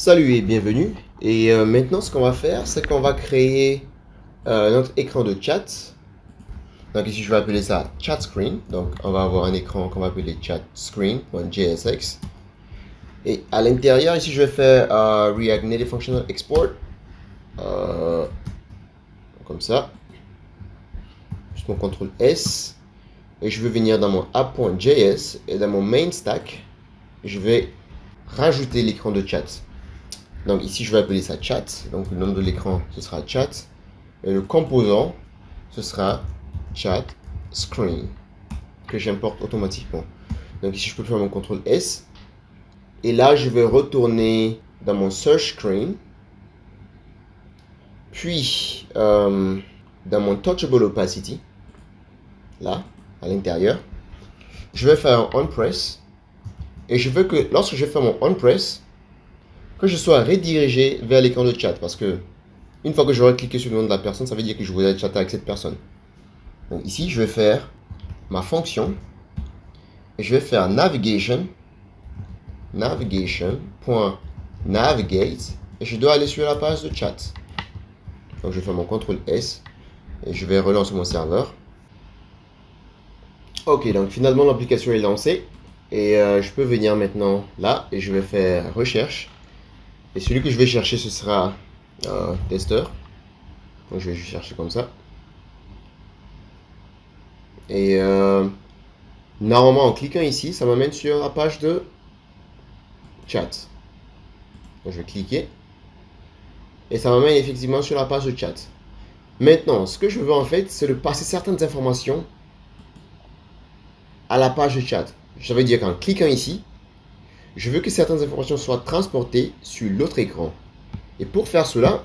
Salut et bienvenue. Et maintenant, ce qu'on va faire, c'est qu'on va créer notre écran de chat. Donc ici, je vais appeler ça chat screen. Donc on va avoir un écran qu'on va appeler chat screen.jsx. Et à l'intérieur, ici, je vais faire React Native Functional Export. Comme ça. Juste mon CTRL S. Et je vais venir dans mon app.js et dans mon main stack, je vais rajouter l'écran de chat. Donc ici, je vais appeler ça chat. Donc le nom de l'écran, ce sera chat. Et le composant, ce sera chat screen que j'importe automatiquement. Donc ici, je peux faire mon CTRL S. Et là, je vais retourner dans mon search screen. Puis, dans mon touchable opacity, là, à l'intérieur, je vais faire un on-press. Et je veux que lorsque je fais mon on-press, que je sois redirigé vers l'écran de chat. Parce que une fois que j'aurai cliqué sur le nom de la personne, ça veut dire que je voudrais chatter avec cette personne. Donc ici, je vais faire ma fonction et je vais faire navigation.navigate et je dois aller sur la page de chat. Donc je vais faire mon CTRL S et je vais relancer mon serveur. Ok, donc finalement l'application est lancée et je peux venir maintenant là et je vais faire recherche. Et celui que je vais chercher, ce sera testeur. Donc je vais juste chercher comme ça. Et normalement, en cliquant ici, ça m'amène sur la page de chat. Donc je vais cliquer. Et ça m'amène effectivement sur la page de chat. Maintenant, ce que je veux en fait, c'est de passer certaines informations à la page de chat. Ça veut dire qu'en cliquant ici, je veux que certaines informations soient transportées sur l'autre écran. Et pour faire cela,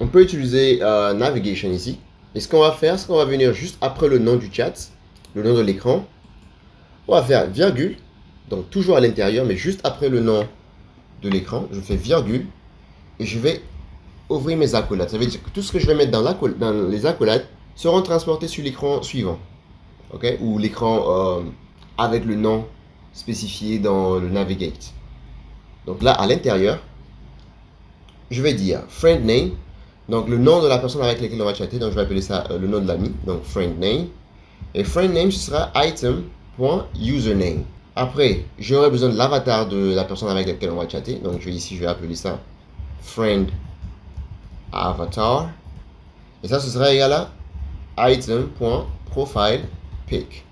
on peut utiliser Navigation ici. Et ce qu'on va faire, c'est qu'on va venir juste après le nom du chat, le nom de l'écran. On va faire virgule, donc toujours à l'intérieur, mais juste après le nom de l'écran, je fais virgule et je vais ouvrir mes accolades. Ça veut dire que tout ce que je vais mettre dans les accolades seront transportés sur l'écran suivant. Okay? Ou l'écran avec le nom spécifié dans le navigate. Donc là, à l'intérieur, je vais dire friend name, donc le nom de la personne avec laquelle on va chatter, donc je vais appeler ça le nom de l'ami, donc friend name. Et friend name, ce sera item.username. Après, j'aurai besoin de l'avatar de la personne avec laquelle on va chatter. Donc ici, je vais appeler ça friend avatar. Et ça, ce sera égal à item.profilepic.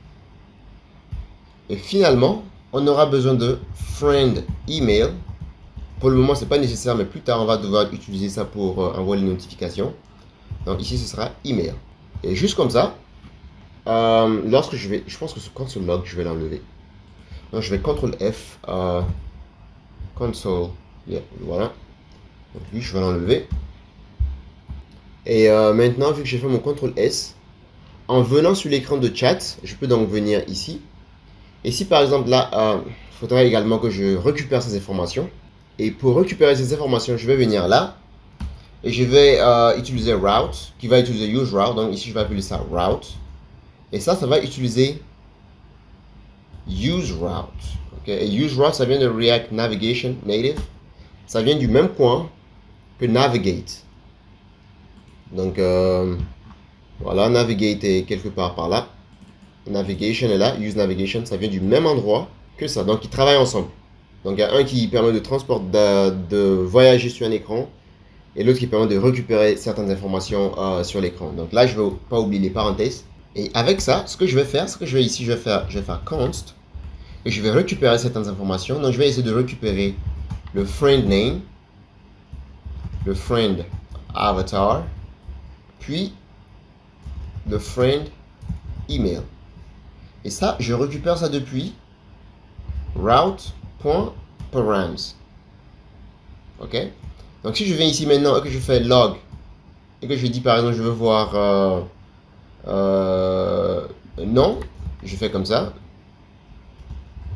Et finalement, on aura besoin de friend email. Pour le moment, ce n'est pas nécessaire, mais plus tard, on va devoir utiliser ça pour envoyer les notifications. Donc ici, ce sera email. Et juste comme ça, lorsque je pense que ce console log, je vais l'enlever. Donc je vais CTRL F, console, yeah, voilà. Donc lui, je vais l'enlever. Et maintenant, vu que j'ai fait mon CTRL S, en venant sur l'écran de chat, je peux donc venir ici. Et si par exemple là, il faudrait également que je récupère ces informations. Et pour récupérer ces informations, je vais venir là. Et je vais utiliser route, qui va utiliser use route. Donc ici, je vais appeler ça route. Et ça va utiliser use route. Okay? Et use route, ça vient de React Navigation Native. Ça vient du même coin que navigate. Donc voilà, navigate est quelque part par là. Navigation est là, use navigation, ça vient du même endroit que ça. Donc ils travaillent ensemble. Donc il y a un qui permet de transporter, de voyager sur un écran et l'autre qui permet de récupérer certaines informations sur l'écran. Donc là, je ne vais pas oublier les parenthèses. Et avec ça, ce que je vais faire, ce que je vais ici, je vais faire const et je vais récupérer certaines informations. Donc je vais essayer de récupérer le friend name, le friend avatar, puis le friend email. Et ça, je récupère ça depuis route.params. Ok? Donc si je viens ici maintenant et que je fais log et que je dis par exemple je veux voir non, je fais comme ça.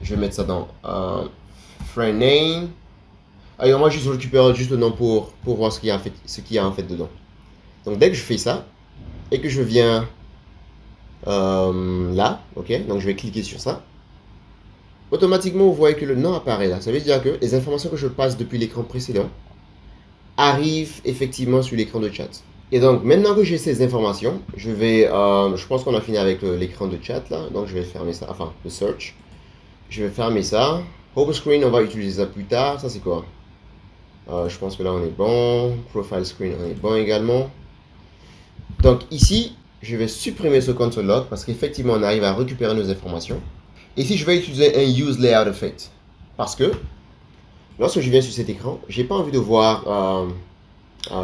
Je vais mettre ça dans friend name. Alors moi je récupère juste le nom pour voir ce qu'il y a en fait dedans. Donc dès que je fais ça et que je viens là, ok, donc je vais cliquer sur ça. Automatiquement, vous voyez que le nom apparaît là. Ça veut dire que les informations que je passe depuis l'écran précédent arrive effectivement sur l'écran de chat. Et donc, maintenant que j'ai ces informations, je pense qu'on a fini avec l'écran de chat là, donc je vais fermer ça, enfin, le search. Je vais fermer ça. Home screen, on va utiliser ça plus tard. Ça, c'est quoi? Je pense que là, on est bon. Profile screen, on est bon également. Donc ici, je vais supprimer ce console log parce qu'effectivement, on arrive à récupérer nos informations. Ici, je vais utiliser un use layout effect parce que lorsque je viens sur cet écran, j'ai pas envie de voir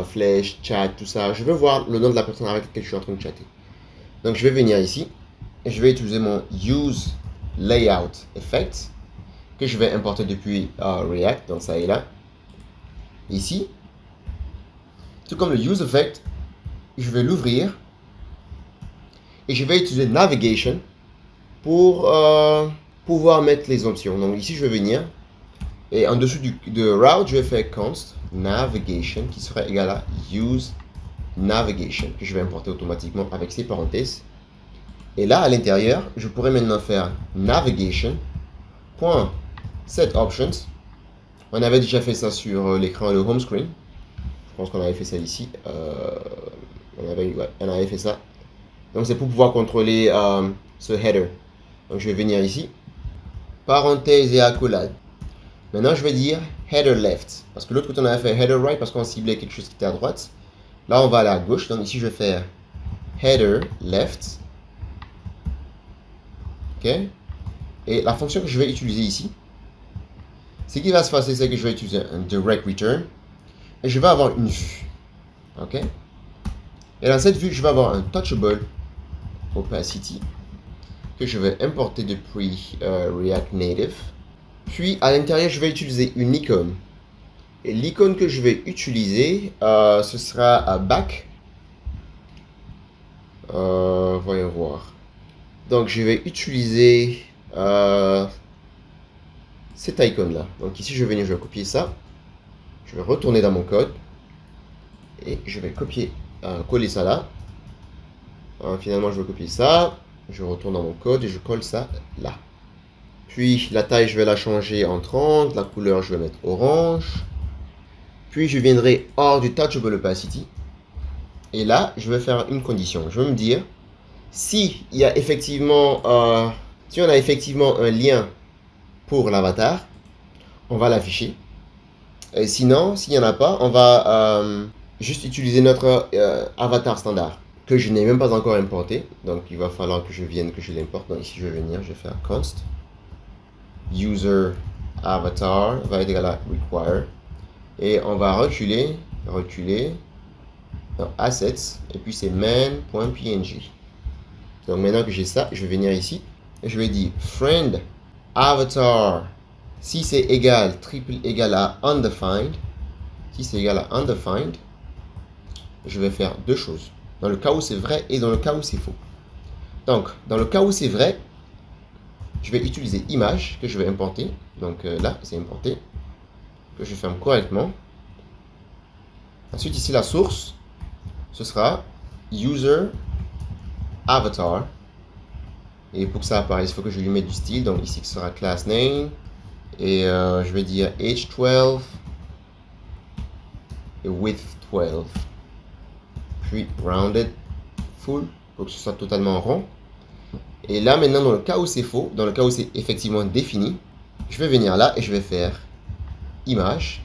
flèche, chat, tout ça. Je veux voir le nom de la personne avec laquelle je suis en train de chatter. Donc, je vais venir ici et je vais utiliser mon use layout effect que je vais importer depuis React. Donc, ça est là. Ici, tout comme le use effect, je vais l'ouvrir et je vais utiliser navigation pour pouvoir mettre les options. Donc, ici, je vais venir et en dessous de route, je vais faire const navigation qui sera égal à use navigation que je vais importer automatiquement avec ces parenthèses. Et là, à l'intérieur, je pourrais maintenant faire navigation.set options. On avait déjà fait ça sur l'écran de home screen. Je pense qu'on avait fait ça ici. On avait fait ça. Donc, c'est pour pouvoir contrôler ce header. Donc, je vais venir ici. Parenthèse et accolade. Maintenant, je vais dire header left. Parce que l'autre côté, on avait fait header right parce qu'on ciblait quelque chose qui était à droite. Là, on va aller à gauche. Donc, ici, je vais faire header left. OK. Et la fonction que je vais utiliser ici, ce qui va se passer, c'est que je vais utiliser un direct return. Et je vais avoir une vue. OK. Et dans cette vue, je vais avoir un touchable opacity que je vais importer depuis React Native. Puis, à l'intérieur, je vais utiliser une icône. Et l'icône que je vais utiliser, ce sera back. Voyons voir. Donc, je vais utiliser cette icône-là. Donc, ici, je vais venir, je vais copier ça. Je vais retourner dans mon code. Et je vais coller ça là. Finalement, je vais copier ça. Je retourne dans mon code et je colle ça là. Puis, la taille, je vais la changer en 30. La couleur, je vais mettre orange. Puis, je viendrai hors du touchable opacity. Et là, je vais faire une condition. Je vais me dire, si on a effectivement un lien pour l'avatar, on va l'afficher. Et sinon, s'il n'y en a pas, on va juste utiliser notre avatar standard que je n'ai même pas encore importé. Donc, il va falloir que je l'importe. Donc, ici, je vais venir, je vais faire const user avatar va être égal à require. Et on va reculer dans assets. Et puis, c'est main.png. Donc, maintenant que j'ai ça, je vais venir ici. Et je vais dire friend avatar. Si c'est égal, triple égal à undefined. Si c'est égal à undefined, je vais faire deux choses. Dans le cas où c'est vrai et dans le cas où c'est faux. Donc, dans le cas où c'est vrai, je vais utiliser image que je vais importer. Donc là, c'est importé. Que je ferme correctement. Ensuite, ici, la source, ce sera user avatar. Et pour que ça apparaisse, il faut que je lui mette du style. Donc ici, ce sera class name. Et je vais dire age 12 et width 12. Puis rounded full pour que ce soit totalement rond. Et là, maintenant, dans le cas où c'est faux, dans le cas où c'est effectivement défini, je vais venir là et je vais faire image.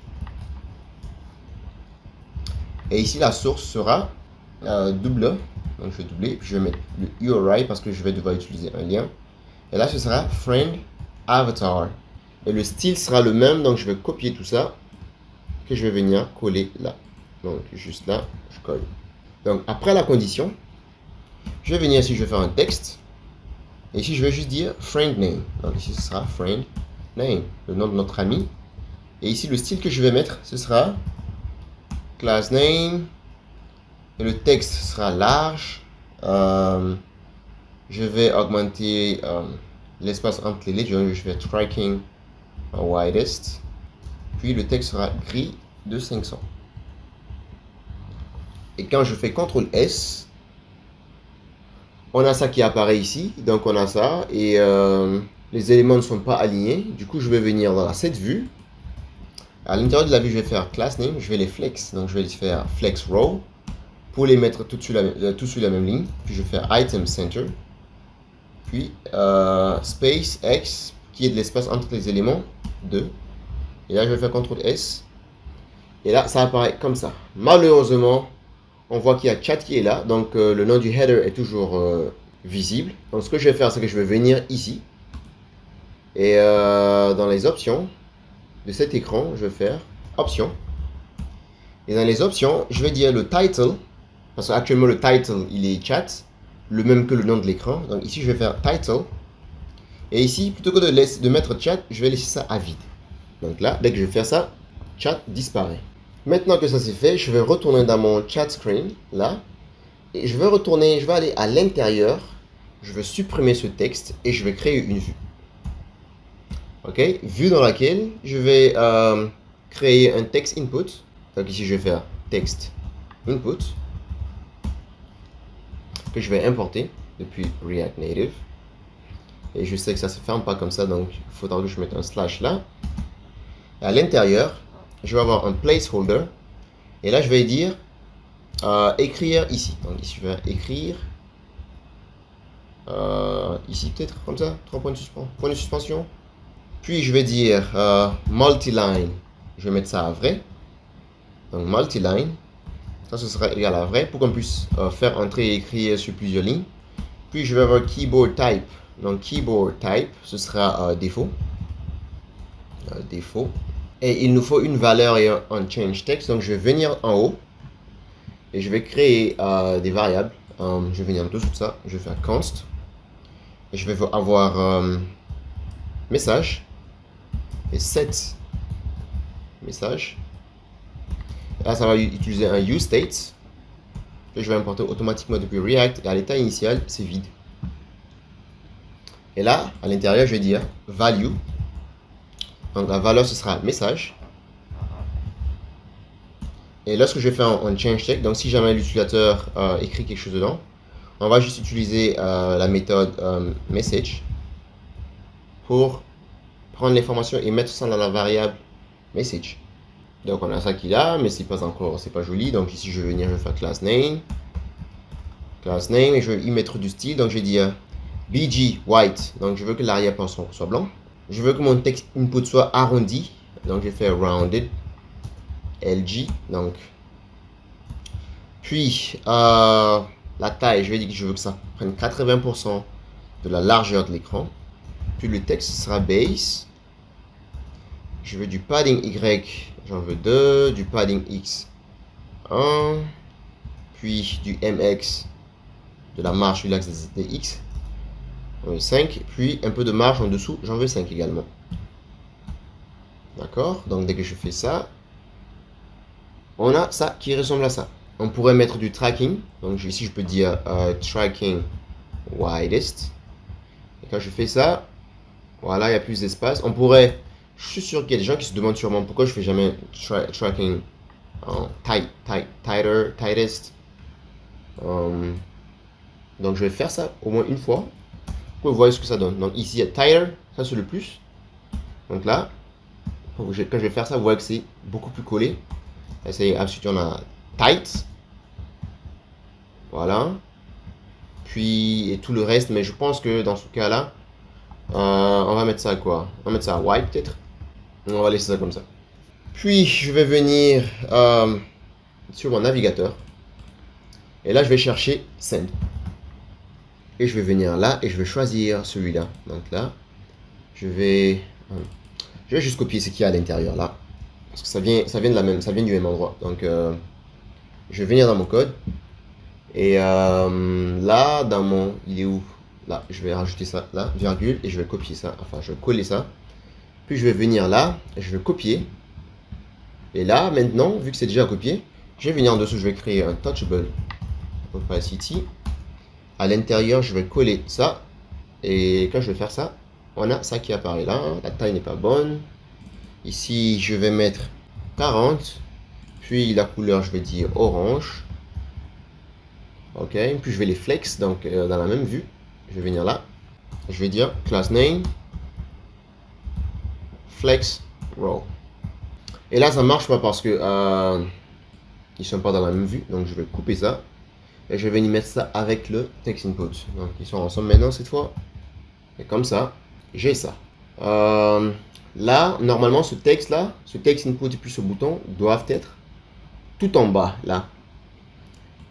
Et ici, la source sera double. Donc, je vais doubler. Puis, je vais mettre le URI parce que je vais devoir utiliser un lien. Et là, ce sera friend avatar. Et le style sera le même. Donc, je vais copier tout ça. Que je vais venir coller là. Donc, juste là, je colle. Donc, après la condition, je vais venir ici, je vais faire un texte. Et ici, je vais juste dire friend name. Donc, ici, ce sera friend name, le nom de notre ami. Et ici, le style que je vais mettre, ce sera class name. Et le texte sera large. Je vais augmenter l'espace entre les lignes. Je vais striking widest. Puis, le texte sera gris de 500. Et quand je fais CTRL S, on a ça qui apparaît ici. Donc, on a ça. Et les éléments ne sont pas alignés. Du coup, je vais venir dans cette vue. À l'intérieur de la vue, je vais faire class name, je vais les flex. Donc je vais les faire flex row pour les mettre tout sur la même ligne. Puis je vais faire item center. Puis space x, qui est de l'espace entre les éléments, 2. Et là, je vais faire CTRL S. Et là, ça apparaît comme ça. Malheureusement, on voit qu'il y a chat qui est là. Donc le nom du header est toujours visible. Donc ce que je vais faire, c'est que je vais venir ici. Et dans les options de cet écran, je vais faire options. Et dans les options, je vais dire le title. Parce qu'actuellement, le title, il est chat. Le même que le nom de l'écran. Donc ici, je vais faire title. Et ici, plutôt que de mettre chat, je vais laisser ça à vide. Donc là, dès que je vais faire ça, chat disparaît. Maintenant que ça c'est fait, je vais retourner dans mon chat screen, là. Et je vais aller à l'intérieur. Je vais supprimer ce texte et je vais créer une vue. Ok, vue dans laquelle je vais créer un text input. Donc ici, je vais faire text input. Que je vais importer depuis React Native. Et je sais que ça ne se ferme pas comme ça, donc il faudra que je mette un slash là. Et à l'intérieur, je vais avoir un placeholder. Et là, je vais dire écrire ici. Donc ici, je vais écrire ici peut-être, comme ça, 3 points de suspension. Puis je vais dire multiline. Je vais mettre ça à vrai. Donc multiline. Ça, ce sera égal à vrai pour qu'on puisse faire entrer et écrire sur plusieurs lignes. Puis je vais avoir keyboard type. Donc keyboard type, ce sera défaut. Défaut. Et il nous faut une valeur et un change text. Donc je vais venir en haut. Et je vais créer des variables. Je vais venir en dessous de ça. Je vais faire const. Et je vais avoir message. Et set message. Là, ça va utiliser un useState que je vais importer automatiquement depuis React. Et à l'état initial, c'est vide. Et là, à l'intérieur, je vais dire value. Donc la valeur, ce sera message. Et lorsque je vais faire un change text, donc si jamais l'utilisateur écrit quelque chose dedans, on va juste utiliser la méthode message pour prendre l'information et mettre ça dans la variable message. Donc on a ça qui est là, mais c'est pas joli. Donc ici je vais venir, je vais faire class name, et je vais y mettre du style. Donc je vais dire bg white. Donc je veux que l'arrière-plan soit blanc. Je veux que mon text input soit arrondi. Donc je vais faire rounded lg. Donc puis la taille, je vais dire que je veux que ça prenne 80% de la largeur de l'écran. Puis le texte sera base. Je veux du padding Y, j'en veux 2, du padding X 1, puis du MX de la marge sur l'axe des X, j'en veux 5, puis un peu de marge en dessous, j'en veux 5 également. D'accord? Donc dès que je fais ça, on a ça qui ressemble à ça. On pourrait mettre du tracking, donc ici je peux dire tracking widest. Et quand je fais ça, voilà, il y a plus d'espace. On pourrait... Je suis sûr qu'il y a des gens qui se demandent sûrement pourquoi je fais jamais tracking tightest. Donc je vais faire ça au moins une fois pour voir ce que ça donne. Donc ici il y a tighter, ça c'est le plus. Donc là, quand je vais faire ça, vous voyez que c'est beaucoup plus collé. Là, c'est ensuite on a tight. Voilà. Puis et tout le reste, mais je pense que dans ce cas-là, on va mettre ça à quoi? On va mettre ça à white peut-être. On va laisser ça comme ça. Puis je vais venir sur mon navigateur. Et là je vais chercher send. Et je vais venir là et je vais choisir celui-là. Donc là, je vais juste copier ce qu'il y a à l'intérieur là. Parce que ça vient du même endroit. Donc je vais venir dans mon code. Et là, il est où? Là, je vais rajouter ça là, virgule, et je vais copier ça. Enfin, je vais coller ça. Puis je vais venir là, et je vais copier. Et là, maintenant, vu que c'est déjà copié, je vais venir en dessous, je vais créer un touchable opacity. À l'intérieur, je vais coller ça. Et quand je vais faire ça, on a ça qui apparaît là. La taille n'est pas bonne. Ici, je vais mettre 40. Puis la couleur, je vais dire orange. Ok, puis je vais les flex, donc dans la même vue. Je vais venir là. Je vais dire class name flex row. Et là, ça marche pas parce que ils sont pas dans la même vue. Donc, je vais couper ça. Et je vais venir mettre ça avec le text input. Donc, ils sont ensemble maintenant cette fois. Et comme ça, j'ai ça. Là, normalement, ce texte-là, ce text input et puis ce bouton doivent être tout en bas, là.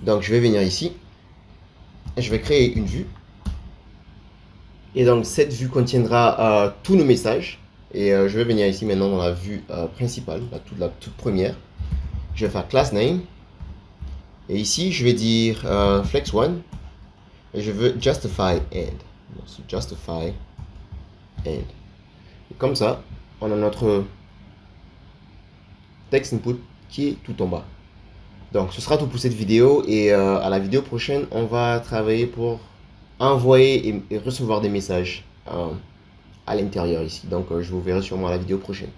Donc, je vais venir ici. Et je vais créer une vue. Et donc, cette vue contiendra tous nos messages. Et je vais venir ici maintenant dans la vue principale, la toute première. Je vais faire class name. Et ici, je vais dire flex1. Et je veux justify end. Justify end. Et comme ça, on a notre text input qui est tout en bas. Donc, ce sera tout pour cette vidéo. Et à la vidéo prochaine, on va travailler pour envoyer et recevoir des messages à l'intérieur ici. Donc, je vous verrai sûrement à la vidéo prochaine.